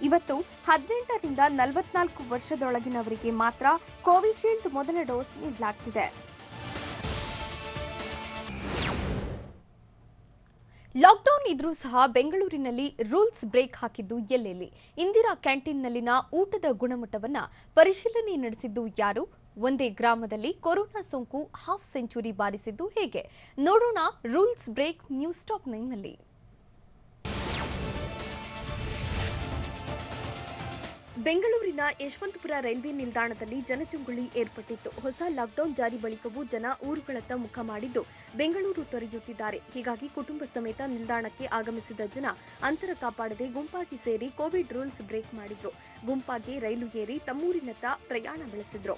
ಇವತ್ತು 18ರಿಂದ 44 ವರ್ಷದೊಳಗಿನವರಿಗೆ ಮಾತ್ರ ಕೋವಿಶೀಲ್ಡ್ ಮೊದಲ ಡೋಸ್ ನೀಡಲಾಗ್ತಿದೆ. ಲಾಕ್ಡೌನ್ ಇದ್ರೂ ಸಹ ಬೆಂಗಳೂರಿನಲ್ಲಿ ರೂಲ್ಸ್ ಬ್ರೇಕ್ ಹಾಕಿದ್ದು ಎಲ್ಲೆಲ್ಲಿ? ಇಂದಿರಾ ಕ್ಯಾಂಟೀನ್ನಲ್ಲಿನ ಊಟದ ಗುಣಮಟ್ಟವನ್ನ ಪರಿಶೀಲನೆ ನಡೆಸಿದ್ದು ಯಾರು? ಒಂದೇ ಗ್ರಾಮದಲ್ಲಿ ಕೊರೋನಾ ಸೋಂಕು ಹಾಫ್ ಸೆಂಚುರಿ ಬಾರಿಸಿದ್ದು ಹೇಗೆ? ನೋಡೋಣ ರೂಲ್ಸ್ ಬ್ರೇಕ್ ನ್ಯೂಸ್ ಟಾಪ್ 9ನಲ್ಲಿ. ಬೆಂಗಳೂರಿನ ಯಶವಂತಪುರ ರೈಲ್ವೆ ನಿಲ್ದಾಣದಲ್ಲಿ ಜನಜಂಗುಳಿ ಏರ್ಪಟ್ಟಿತ್ತು. ಹೊಸ ಲಾಕ್ಡೌನ್ ಜಾರಿ ಬಳಿಕವೂ ಜನ ಊರುಗಳತ್ತ ಮುಖ ಮಾಡಿದ್ದು ಬೆಂಗಳೂರು ತೊರೆಯುತ್ತಿದ್ದಾರೆ. ಹೀಗಾಗಿ ಕುಟುಂಬ ಸಮೇತ ನಿಲ್ದಾಣಕ್ಕೆ ಆಗಮಿಸಿದ ಜನ ಅಂತರ ಕಾಪಾಡದೆ ಗುಂಪಾಗಿ ಸೇರಿ ಕೋವಿಡ್ ರೂಲ್ಸ್ ಬ್ರೇಕ್ ಮಾಡಿದ್ರು. ಗುಂಪಾಗಿ ರೈಲು ಏರಿ ತಮ್ಮೂರಿನತ್ತ ಪ್ರಯಾಣ ಬೆಳೆಸಿದ್ರು.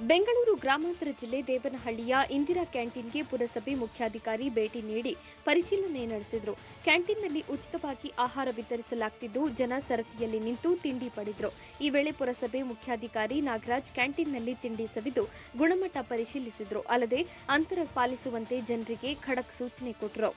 ಬೆಂಗಳೂರು ಗ್ರಾಮಾಂತರ ಜಿಲ್ಲೆ ದೇವನಹಳ್ಳಿಯ ಇಂದಿರಾ ಕ್ಯಾಂಟೀನ್ಗೆ ಪುರಸಭೆ ಮುಖ್ಯಾಧಿಕಾರಿ ಭೇಟಿ ನೀಡಿ ಪರಿಶೀಲನೆ ನಡೆಸಿದರು. ಕ್ಯಾಂಟೀನ್ನಲ್ಲಿ ಉಚಿತವಾಗಿ ಆಹಾರ ವಿತರಿಸಲಾಗುತ್ತಿದ್ದು ಜನ ಸರತಿಯಲ್ಲಿ ನಿಂತು ತಿಂಡಿ ಪಡೆದರು. ಈ ವೇಳೆ ಪುರಸಭೆ ಮುಖ್ಯಾಧಿಕಾರಿ ನಾಗರಾಜ್ ಕ್ಯಾಂಟೀನ್ನಲ್ಲಿ ತಿಂಡಿ ಸವಿದು ಗುಣಮಟ್ಟ ಪರಿಶೀಲಿಸಿದರು. ಅಲ್ಲದೆ ಅಂತರ ಪಾಲಿಸುವಂತೆ ಜನರಿಗೆ ಖಡಕ್ ಸೂಚನೆ ಕೊಟ್ಟರು.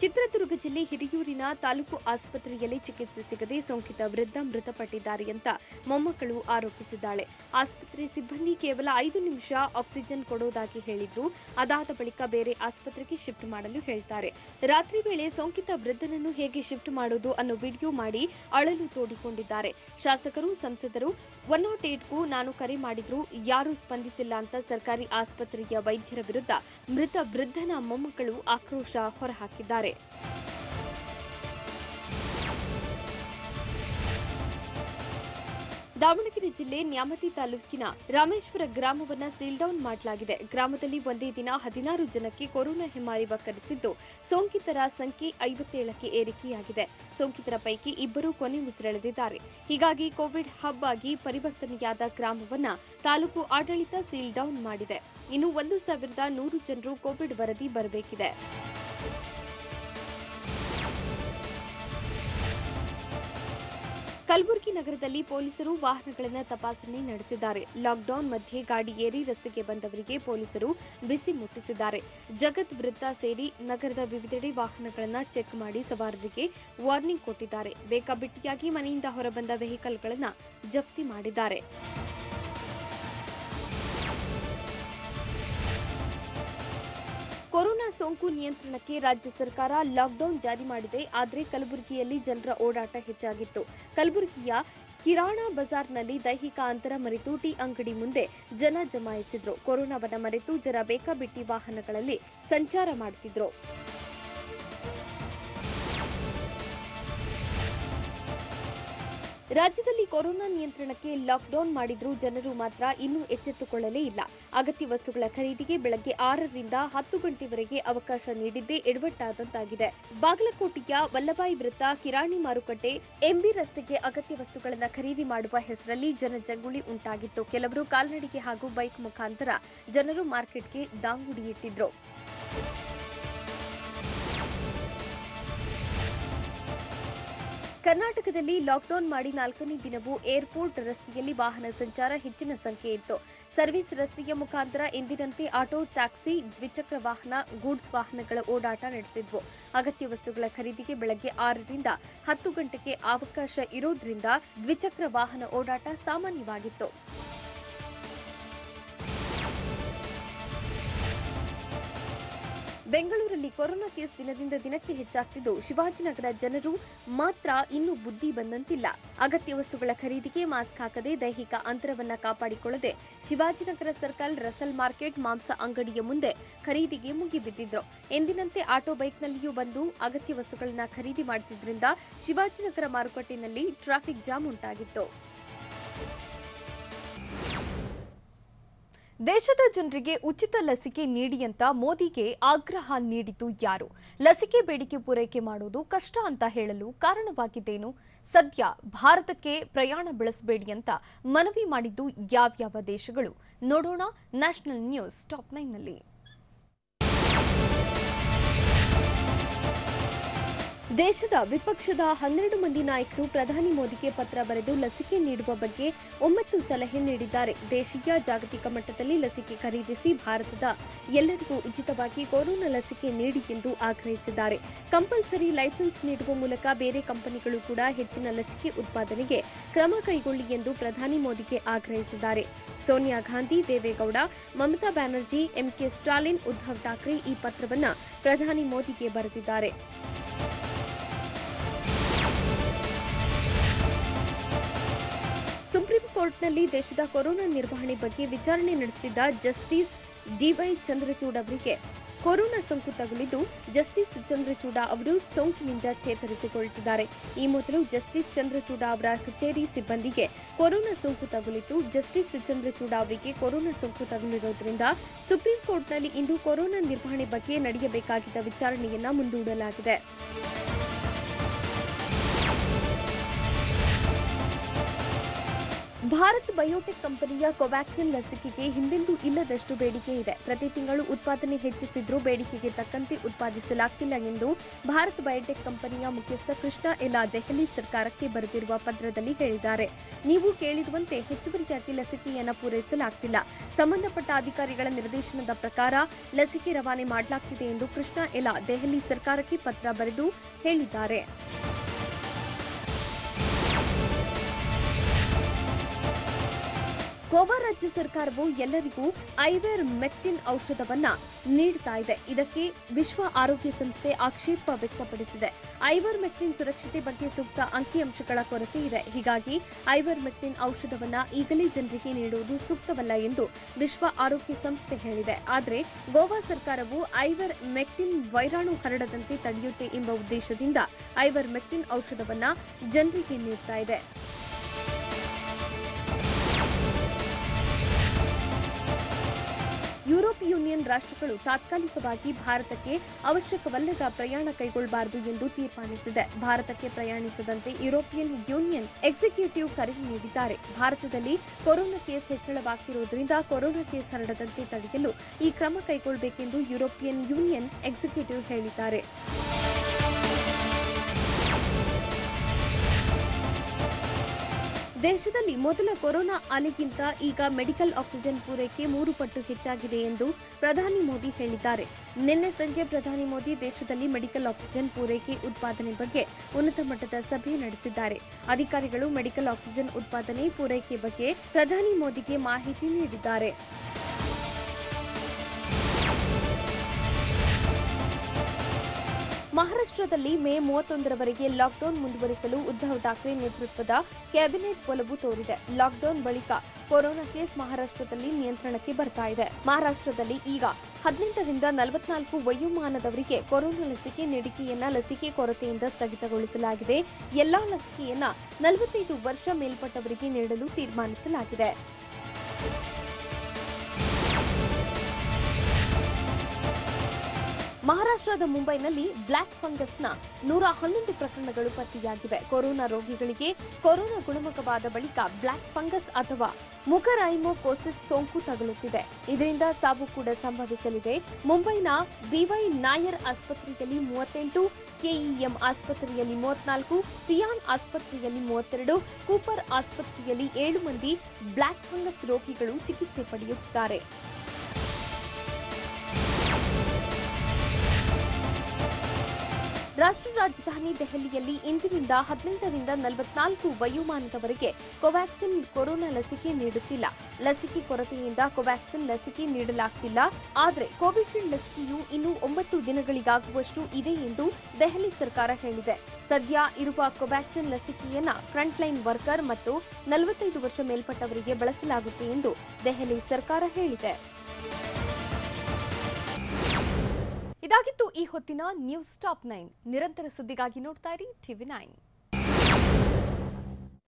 ಚಿತ್ರದುರ್ಗ ಜಿಲ್ಲೆ ಹಿರಿಯೂರಿನ ತಾಲೂಕು ಆಸ್ಪತ್ರೆಯಲ್ಲಿ ಚಿಕಿತ್ಸೆ ಸಿಗದೆ ಸೋಂಕಿತ ವೃದ್ಧ ಮೃತಪಟ್ಟಿದ್ದಾರೆ ಅಂತ ಮೊಮ್ಮಕ್ಕಳು ಆರೋಪಿಸಿದ್ದಾಳೆ. ಆಸ್ಪತ್ರೆ ಸಿಬ್ಬಂದಿ ಕೇವಲ 5 ನಿಮಿಷ ಆಕ್ಸಿಜನ್ ಕೊಡೋದಾಗಿ ಹೇಳಿದ್ರು. ಅದಾದ ಬಳಿಕ ಬೇರೆ ಆಸ್ಪತ್ರೆಗೆ ಶಿಫ್ಟ್ ಮಾಡಲು ಹೇಳ್ತಾರೆ. ರಾತ್ರಿ ವೇಳೆ ಸೋಂಕಿತ ವೃದ್ಧನನ್ನು ಹೇಗೆ ಶಿಫ್ಟ್ ಮಾಡೋದು ಅನ್ನೋ ವಿಡಿಯೋ ಮಾಡಿ ಅಳಲು ತೋಡಿಕೊಂಡಿದ್ದಾರೆ. ಶಾಸಕರು, ಸಂಸದರು 108ಗೂ ನಾನು ಕರೆ ಮಾಡಿದ್ರು, ಯಾರೂ ಸ್ಪಂದಿಸಿಲ್ಲ ಅಂತ ಸರ್ಕಾರಿ ಆಸ್ಪತ್ರೆಯ ವೈದ್ಯರ ವಿರುದ್ಧ ಮೃತ ವೃದ್ಧನ ಮೊಮ್ಮಕ್ಕಳು ಆಕ್ರೋಶ ಹೊರಹಾಕಿದ್ದಾರೆ. ದಾವಣಗೆರೆ ಜಿಲ್ಲೆ ನ್ಯಾಮತಿ ತಾಲೂಕಿನ ರಾಮೇಶ್ವರ ಗ್ರಾಮವನ್ನು ಸೀಲ್ ಡೌನ್ ಮಾಡಲಾಗಿದೆ. ಗ್ರಾಮದಲ್ಲಿ ಒಂದೇ ದಿನ 16 ಜನಕ್ಕೆ ಕೊರೋನಾ ಹೆಮ್ಮಾರಿ ವಕ್ಕರಿಸಿದ್ದು, ಸೋಂಕಿತರ ಸಂಖ್ಯೆ 57ಕ್ಕೆ ಏರಿಕೆಯಾಗಿದೆ. ಸೋಂಕಿತರ ಪೈಕಿ 2 ಕೊನೆ ಉಸಿರೆಳೆದಿದ್ದಾರೆ. ಹೀಗಾಗಿ ಕೋವಿಡ್ ಹಬ್ ಆಗಿ ಪರಿವರ್ತನೆಯಾದ ಗ್ರಾಮವನ್ನು ತಾಲೂಕು ಆಡಳಿತ ಸೀಲ್ ಡೌನ್ ಮಾಡಿದೆ. ಇನ್ನು 1100 ಜನರು ಕೋವಿಡ್ ವರದಿ ಬರಬೇಕಿದೆ. ಕಲಬುರಗಿ ನಗರದಲ್ಲಿ ಪೊಲೀಸರು ವಾಹನಗಳನ್ನು ತಪಾಸಣೆ ನಡೆಸಿದ್ದಾರೆ. ಲಾಕ್ಡೌನ್ ಮಧ್ಯೆ ಗಾಡಿ ಏರಿ ರಸ್ತೆಗೆ ಬಂದವರಿಗೆ ಪೊಲೀಸರು ಬಿಸಿ ಮುಟ್ಟಿಸಿದ್ದಾರೆ. ಜಗತ್ ವೃತ್ತ ಸೇರಿ ನಗರದ ವಿವಿಧೆಡೆ ವಾಹನಗಳನ್ನು ಚೆಕ್ ಮಾಡಿ ಸವಾರರಿಗೆ ವಾರ್ನಿಂಗ್ ಕೊಟ್ಟಿದ್ದಾರೆ. ಬೇಕಾಬಿಟ್ಟಿಯಾಗಿ ಮನೆಯಿಂದ ಹೊರಬಂದ ವೆಹಿಕಲ್ಗಳನ್ನು ಜಪ್ತಿ ಮಾಡಿದ್ದಾರೆ. ಕೊರೋನಾ ಸೋಂಕು ನಿಯಂತ್ರಣಕ್ಕೆ ರಾಜ್ಯ ಸರ್ಕಾರ ಲಾಕ್ಡೌನ್ ಜಾರಿ ಮಾಡಿದೆ. ಆದರೆ ಕಲಬುರಗಿಯಲ್ಲಿ ಜನರ ಓಡಾಟ ಹೆಚ್ಚಾಗಿತ್ತು. ಕಲಬುರಗಿಯ ಕಿರಾಣಾ ಬಜಾರ್ನಲ್ಲಿ ದೈಹಿಕ ಅಂತರ ಮರೆತು ಟೀ ಅಂಗಡಿ ಮುಂದೆ ಜನ ಜಮಾಯಿಸಿದ್ರು. ಕೊರೋನಾವನ್ನ ಮರೆತು ಜನ ಬೇಕಾಬಿಟ್ಟಿ ವಾಹನಗಳಲ್ಲಿ ಸಂಚಾರ ಮಾಡುತ್ತಿದ್ರು. ರಾಜ್ಯದಲ್ಲಿ ಕೊರೋನಾ ನಿಯಂತ್ರಣಕ್ಕೆ ಲಾಕ್ಡೌನ್ ಮಾಡಿದ್ರೂ ಜನರು ಮಾತ್ರ ಇನ್ನೂ ಎಚ್ಚೆತ್ತುಕೊಳ್ಳಲೇ ಇಲ್ಲ. ಅಗತ್ಯ ವಸ್ತುಗಳ ಖರೀದಿಗೆ ಬೆಳಗ್ಗೆ 6ರಿಂದ 10 ಗಂಟೆವರೆಗೆ ಅವಕಾಶ ನೀಡಿದ್ದೇ ಎಡವಟ್ಟಾದಂತಾಗಿದೆ. ಬಾಗಲಕೋಟೆಯ ವಲ್ಲಭಾಯಿ ವೃತ್ತ, ಕಿರಾಣಿ ಮಾರುಕಟ್ಟೆ, ಎಂಬಿ ರಸ್ತೆಗೆ ಅಗತ್ಯ ವಸ್ತುಗಳನ್ನು ಖರೀದಿ ಮಾಡುವ ಹೆಸರಲ್ಲಿ ಜನಜಂಗುಳಿ ಉಂಟಾಗಿತ್ತು. ಕೆಲವರು ಕಾಲ್ನಡಿಗೆ ಹಾಗೂ ಬೈಕ್ ಮುಖಾಂತರ ಜನರು ಮಾರ್ಕೆಟ್ಗೆ ದಾಂಗುಡಿ ಇಟ್ಟಿದ್ರು. ಕರ್ನಾಟಕದಲ್ಲಿ ಲಾಕ್ಡೌನ್ ಮಾಡಿ 4ನೇ ದಿನವೂ ಏರ್ಪೋರ್ಟ್ ರಸ್ತೆಯಲ್ಲಿ ವಾಹನ ಸಂಚಾರ ಹೆಚ್ಚಿನ ಸಂಖ್ಯೆ ಇತ್ತು. ಸರ್ವಿಸ್ ರಸ್ತೆಯ ಮುಖಾಂತರ ಎಂದಿನಂತೆ ಆಟೋ, ಟ್ಯಾಕ್ಸಿ, ದ್ವಿಚಕ್ರ ವಾಹನ, ಗೂಡ್ಸ್ ವಾಹನಗಳ ಓಡಾಟ ನಡೆಸಿದ್ವು. ಅಗತ್ಯ ವಸ್ತುಗಳ ಖರೀದಿಗೆ ಬೆಳಗ್ಗೆ 6ರಿಂದ 10 ಗಂಟೆಗೆ ಅವಕಾಶ ಇರೋದ್ರಿಂದ ದ್ವಿಚಕ್ರ ವಾಹನ ಓಡಾಟ ಸಾಮಾನ್ಯವಾಗಿತ್ತು. ಬೆಂಗಳೂರಲ್ಲಿ ಕೊರೋನಾ ಕೇಸ್ ದಿನದಿಂದ ದಿನಕ್ಕೆ ಹೆಚ್ಚಾಗ್ತಿದ್ದು, ಶಿವಾಜಿನಗರ ಜನರು ಮಾತ್ರ ಇನ್ನೂ ಬುದ್ಧಿ ಬಂದಂತಿಲ್ಲ. ಅಗತ್ಯ ವಸ್ತುಗಳ ಖರೀದಿಗೆ ಮಾಸ್ಕ್ ಹಾಕದೆ, ದೈಹಿಕ ಅಂತರವನ್ನ ಕಾಪಾಡಿಕೊಳ್ಳದೆ ಶಿವಾಜಿನಗರ ಸರ್ಕಲ್, ರಸಲ್ ಮಾರ್ಕೆಟ್, ಮಾಂಸ ಅಂಗಡಿಯ ಮುಂದೆ ಖರೀದಿಗೆ ಮುಗಿಬಿದ್ದಿದ್ರು. ಎಂದಿನಂತೆ ಆಟೋ, ಬೈಕ್ನಲ್ಲಿಯೂ ಬಂದು ಅಗತ್ಯ ವಸ್ತುಗಳನ್ನ ಖರೀದಿ ಮಾಡುತ್ತಿದ್ದರಿಂದ ಶಿವಾಜಿನಗರ ಮಾರುಕಟ್ಟೆಯಲ್ಲಿ ಟ್ರಾಫಿಕ್ ಜಾಮ್ ಉಂಟಾಗಿತ್ತು. ದೇಶದ ಜನರಿಗೆ ಉಚಿತ ಲಸಿಕೆ ನೀಡಿ ಅಂತ ಮೋದಿಗೆ ಆಗ್ರಹ ನೀಡಿದ್ದು ಯಾರು? ಲಸಿಕೆ ಬೇಡಿಕೆ ಪೂರೈಕೆ ಮಾಡುವುದು ಕಷ್ಟ ಅಂತ ಹೇಳಲು ಕಾರಣವಾಗಿದ್ದೇನು? ಸದ್ಯ ಭಾರತಕ್ಕೆ ಪ್ರಯಾಣ ಬೆಳೆಸಬೇಡಿ ಅಂತ ಮನವಿ ಮಾಡಿದ್ದು ಯಾವ್ಯಾವ ದೇಶಗಳು? ನೋಡೋಣ ನ್ಯಾಷನಲ್ ನ್ಯೂಸ್ ಟಾಪ್ 9ನಲ್ಲಿ. ದೇಶದ ವಿಪಕ್ಷದ 12 ಮಂದಿ ನಾಯಕರು ಪ್ರಧಾನಿ ಮೋದಿಗೆ ಪತ್ರ ಬರೆದು ಲಸಿಕೆ ನೀಡುವ ಬಗ್ಗೆ 9 ಸಲಹೆ ನೀಡಿದ್ದಾರೆ. ದೇಶೀಯ, ಜಾಗತಿಕ ಮಟ್ಟದಲ್ಲಿ ಲಸಿಕೆ ಖರೀದಿಸಿ ಭಾರತದ ಎಲ್ಲರಿಗೂ ಉಚಿತವಾಗಿ ಕೊರೋನಾ ಲಸಿಕೆ ನೀಡಿ ಎಂದು ಆಗ್ರಹಿಸಿದ್ದಾರೆ. ಕಂಪಲ್ಸರಿ ಲೈಸೆನ್ಸ್ ನೀಡುವ ಮೂಲಕ ಬೇರೆ ಕಂಪನಿಗಳು ಕೂಡ ಹೆಚ್ಚಿನ ಲಸಿಕೆ ಉತ್ಪಾದನೆಗೆ ಕ್ರಮ ಕೈಗೊಳ್ಳಿ ಎಂದು ಪ್ರಧಾನಿ ಮೋದಿಗೆ ಆಗ್ರಹಿಸಿದ್ದಾರೆ. ಸೋನಿಯಾ ಗಾಂಧಿ, ದೇವೇಗೌಡ, ಮಮತಾ ಬ್ಯಾನರ್ಜಿ, ಎಂಕೆ ಸ್ಟಾಲಿನ್, ಉದ್ಧವ್ ಠಾಕ್ರೆ ಈ ಪತ್ರವನ್ನು ಪ್ರಧಾನಿ ಮೋದಿಗೆ ಬರೆದಿದ್ದಾರೆ. ಸುಪ್ರೀಂ ಕೋರ್ಟ್ನಲ್ಲಿ ದೇಶದ ಕೊರೋನಾ ನಿರ್ವಹಣೆ ಬಗ್ಗೆ ವಿಚಾರಣೆ ನಡೆಸುತ್ತಿದ್ದ ಜಸ್ಟಿಸ್ ಡಿವೈ ಚಂದ್ರಚೂಡ್ ಅವರಿಗೆ ಕೊರೋನಾ ಸೋಂಕು ತಗುಲಿದ್ದು, ಜಸ್ಟಿಸ್ ಚಂದ್ರಚೂಡ ಅವರು ಸೋಂಕಿನಿಂದ ಚೇತರಿಸಿಕೊಳ್ಳುತ್ತಿದ್ದಾರೆ. ಈ ಮೊದಲು ಜಸ್ಟಿಸ್ ಚಂದ್ರಚೂಡ ಅವರ ಕಚೇರಿ ಸಿಬ್ಬಂದಿಗೆ ಕೊರೋನಾ ಸೋಂಕು ತಗುಲಿತ್ತು. ಜಸ್ಟಿಸ್ ಚಂದ್ರಚೂಡ ಅವರಿಗೆ ಕೊರೋನಾ ಸೋಂಕು ತಗುಲಿರುವುದರಿಂದ ಸುಪ್ರೀಂ ಕೋರ್ಟ್ನಲ್ಲಿ ಇಂದು ಕೊರೋನಾ ನಿರ್ವಹಣೆ ಬಗ್ಗೆ ನಡೆಯಬೇಕಾಗಿದ್ದ ವಿಚಾರಣೆಯನ್ನ ಮುಂದೂಡಲಾಗಿದೆ. ಭಾರತ್ ಬಯೋಟೆಕ್ ಕಂಪನಿಯ ಕೋವ್ಯಾಕ್ಸಿನ್ ಲಸಿಕೆಗೆ ಹಿಂದೆಂದೂ ಇಲ್ಲದಷ್ಟು ಬೇಡಿಕೆ ಇದೆ. ಪ್ರತಿ ತಿಂಗಳು ಉತ್ಪಾದನೆ ಹೆಚ್ಚಿಸಿದ್ರೂ ಬೇಡಿಕೆಗೆ ತಕ್ಕಂತೆ ಉತ್ಪಾದಿಸಲಾಗ್ತಿಲ್ಲ ಎಂದು ಭಾರತ್ ಬಯೋಟೆಕ್ ಕಂಪನಿಯ ಮುಖ್ಯಸ್ಥ ಕೃಷ್ಣ ಎಲ್ಲಾ ದೆಹಲಿ ಸರ್ಕಾರಕ್ಕೆ ಬರೆದಿರುವ ಪತ್ರದಲ್ಲಿ ಹೇಳಿದ್ದಾರೆ. ನೀವು ಕೇಳಿರುವಂತೆ ಹೆಚ್ಚುವರಿಯಾಗಿ ಲಸಿಕೆಯನ್ನು ಪೂರೈಸಲಾಗ್ತಿಲ್ಲ. ಸಂಬಂಧಪಟ್ಟ ಅಧಿಕಾರಿಗಳ ನಿರ್ದೇಶನದ ಪ್ರಕಾರ ಲಸಿಕೆ ರವಾನೆ ಮಾಡಲಾಗ್ತಿದೆ ಎಂದು ಕೃಷ್ಣ ಎಲ್ಲಾ ದೆಹಲಿ ಸರ್ಕಾರಕ್ಕೆ ಪತ್ರ ಬರೆದು ಹೇಳಿದ್ದಾರೆ. ಗೋವಾ ರಾಜ್ಯ ಸರ್ಕಾರವು ಎಲ್ಲರಿಗೂ ಐವರ್ಮೆಕ್ಟಿನ್ ಔಷಧವನ್ನ ನೀಡುತ್ತಾ ಇದೆ. ಇದಕ್ಕೆ ವಿಶ್ವ ಆರೋಗ್ಯ ಸಂಸ್ಥೆ ಆಕ್ಷೇಪ ವ್ಯಕ್ತಪಡಿಸಿದೆ. ಐವರ್ಮೆಕ್ಟಿನ್ ಸುರಕ್ಷತೆ ಬಗ್ಗೆ ಸೂಕ್ತ ಅಂಕಿಅಂಶಗಳ ಕೊರತೆ ಇದೆ. ಹೀಗಾಗಿ ಐವರ್ಮೆಕ್ಟಿನ್ ಔಷಧವನ್ನ ಈಗಲೇ ಜನರಿಗೆ ನೀಡುವುದು ಸೂಕ್ತವಲ್ಲ ಎಂದು ವಿಶ್ವ ಆರೋಗ್ಯ ಸಂಸ್ಥೆ ಹೇಳಿದೆ. ಆದರೆ ಗೋವಾ ಸರ್ಕಾರವು ಐವರ್ಮೆಕ್ಟಿನ್ ವೈರಾಣು ಹರಡದಂತೆ ತಡೆಯುತ್ತೆ ಎಂಬ ಉದ್ದೇಶದಿಂದ ಐವರ್ಮೆಕ್ಟಿನ್ ಔಷಧವನ್ನ ಜನರಿಗೆ ನೀಡುತ್ತಾ ಇದೆ. ಯುರೋಪ್ ಯೂನಿಯನ್ ರಾಷ್ಟ್ರಗಳು ತಾತ್ಕಾಲಿಕವಾಗಿ ಭಾರತಕ್ಕೆ ಅವಶ್ಯಕವಲ್ಲದ ಪ್ರಯಾಣ ಕೈಗೊಳ್ಳಬಾರದು ಎಂದು ತೀರ್ಮಾನಿಸಿದೆ. ಭಾರತಕ್ಕೆ ಪ್ರಯಾಣಿಸದಂತೆ ಯುರೋಪಿಯನ್ ಯೂನಿಯನ್ ಎಕ್ಸಿಕ್ಯೂಟಿವ್ ಕರೆ ನೀಡಿದ್ದಾರೆ. ಭಾರತದಲ್ಲಿ ಕೊರೋನಾ ಕೇಸ್ ಹೆಚ್ಚಳವಾಗುತ್ತಿರುವುದರಿಂದ ಕೊರೋನಾ ಕೇಸ್ ಹರಡದಂತೆ ತಡೆಯಲು ಈ ಕ್ರಮ ಕೈಗೊಳ್ಳಬೇಕೆಂದು ಯುರೋಪಿಯನ್ ಯೂನಿಯನ್ ಎಕ್ಸಿಕ್ಯೂಟಿವ್ ಹೇಳಿದ್ದಾರೆ. ದೇಶದಲ್ಲಿ ಮೊದಲ ಕೊರೋನಾ ಅಲೆಗಿಂತ ಈಗ ಮೆಡಿಕಲ್ ಆಕ್ಸಿಜನ್ ಪೂರೈಕೆ 3 ಪಟ್ಟು ಹೆಚ್ಚಾಗಿದೆ ಎಂದು ಪ್ರಧಾನಿ ಮೋದಿ ಹೇಳಿದ್ದಾರೆ. ನಿನ್ನೆ ಸಂಜೆ ಪ್ರಧಾನಿ ಮೋದಿ ದೇಶದಲ್ಲಿ ಮೆಡಿಕಲ್ ಆಕ್ಸಿಜನ್ ಪೂರೈಕೆ ಉತ್ಪಾದನೆ ಬಗ್ಗೆ ಉನ್ನತ ಮಟ್ಟದ ಸಭೆ ನಡೆಸಿದ್ದಾರೆ. ಅಧಿಕಾರಿಗಳು ಮೆಡಿಕಲ್ ಆಕ್ಸಿಜನ್ ಉತ್ಪಾದನೆ ಪೂರೈಕೆ ಬಗ್ಗೆ ಪ್ರಧಾನಿ ಮೋದಿಗೆ ಮಾಹಿತಿ ನೀಡಿದ್ದಾರೆ. ಮಹಾರಾಷ್ಟ್ರದಲ್ಲಿ ಮೇ 31ರವರೆಗೆ ಲಾಕ್ಡೌನ್ ಮುಂದುವರಿಸಲು ಉದ್ಧವ್ ಠಾಕ್ರೆ ನೇತೃತ್ವದ ಕ್ಯಾಬಿನೆಟ್ ಒಲವು ತೋರಿದೆ. ಲಾಕ್ಡೌನ್ ಬಳಿಕ ಕೊರೋನಾ ಕೇಸ್ ಮಹಾರಾಷ್ಟ್ರದಲ್ಲಿ ನಿಯಂತ್ರಣಕ್ಕೆ ಬರ್ತಾ ಇದೆ. ಮಹಾರಾಷ್ಟ್ರದಲ್ಲಿ ಈಗ 18ರಿಂದ 44 ವಯೋಮಾನದವರಿಗೆ ಕೊರೋನಾ ಲಸಿಕೆ ನೀಡಿಕೆಯನ್ನ ಲಸಿಕೆ ಕೊರತೆಯಿಂದ ಸ್ಥಗಿತಗೊಳಿಸಲಾಗಿದೆ. ಎಲ್ಲಾ ಲಸಿಕೆಯನ್ನ 45 ವರ್ಷ ಮೇಲ್ಪಟ್ಟವರಿಗೆ ನೀಡಲು ತೀರ್ಮಾನಿಸಲಾಗಿದೆ. ಮಹಾರಾಷ್ಟ್ರದ ಮುಂಬೈನಲ್ಲಿ ಬ್ಲಾಕ್ ಫಂಗಸ್ನ 111 ಪ್ರಕರಣಗಳು ಪತ್ತೆಯಾಗಿವೆ. ಕೊರೋನಾ ರೋಗಿಗಳಿಗೆ ಕೊರೋನಾ ಗುಣಮುಖವಾದ ಬಳಿಕ ಬ್ಲಾಕ್ ಫಂಗಸ್ ಅಥವಾ ಮುಖರೈಮೋಕೋಸಿಸ್ ಸೋಂಕು ತಗುಲುತ್ತಿದೆ. ಇದರಿಂದ ಸಾವು ಕೂಡ ಸಂಭವಿಸಲಿದೆ. ಮುಂಬೈನ ಬಿವೈ ನಾಯರ್ ಆಸ್ಪತ್ರೆಯಲ್ಲಿ 38, ಕೆಇಎಂ ಆಸ್ಪತ್ರೆಯಲ್ಲಿ 34, ಸಿಯಾನ್ ಆಸ್ಪತ್ರೆಯಲ್ಲಿ 32, ಕೂಪರ್ ಆಸ್ಪತ್ರೆಯಲ್ಲಿ 7 ಮಂದಿ ಬ್ಲಾಕ್ ಫಂಗಸ್ ರೋಗಿಗಳು ಚಿಕಿತ್ಸೆ ಪಡೆಯುತ್ತಿದ್ದಾರೆ. ರಾಷ್ಟ್ರ ರಾಜಧಾನಿ ದೆಹಲಿಯಲ್ಲಿ ಇಂದಿನಿಂದ 18ರಿಂದ 44 ವಯೋಮಾನದವರೆಗೆ ಕೋವ್ಯಾಕ್ಸಿನ್ ಕೊರೋನಾ ಲಸಿಕೆ ನೀಡುತ್ತಿಲ್ಲ. ಲಸಿಕೆ ಕೊರತೆಯಿಂದ ಕೋವ್ಯಾಕ್ಸಿನ್ ಲಸಿಕೆ ನೀಡಲಾಗ್ತಿಲ್ಲ. ಆದರೆ ಕೋವಿಶೀಲ್ಡ್ ಲಸಿಕೆಯು ಇನ್ನು 9 ದಿನಗಳಿಗಾಗುವಷ್ಟು ಇದೆ ಎಂದು ದೆಹಲಿ ಸರ್ಕಾರ ಹೇಳಿದೆ. ಸದ್ಯ ಇರುವ ಕೋವ್ಯಾಕ್ಸಿನ್ ಲಸಿಕೆಯನ್ನ ಫ್ರಂಟ್ಲೈನ್ ವರ್ಕರ್ ಮತ್ತು 45 ವರ್ಷ ಮೇಲ್ಪಟ್ಟವರಿಗೆ ಬಳಸಲಾಗುತ್ತೆ ಎಂದು ದೆಹಲಿ ಸರ್ಕಾರ ಹೇಳಿದೆ. ಇದಾಗಿತ್ತು ಈ ಹೊತ್ತಿನ ನ್ಯೂಸ್ ಟಾಪ್ 9. ನಿರಂತರ ಸುದ್ದಿಗಾಗಿ ನೋಡ್ತಾ ಇರಿ TV9.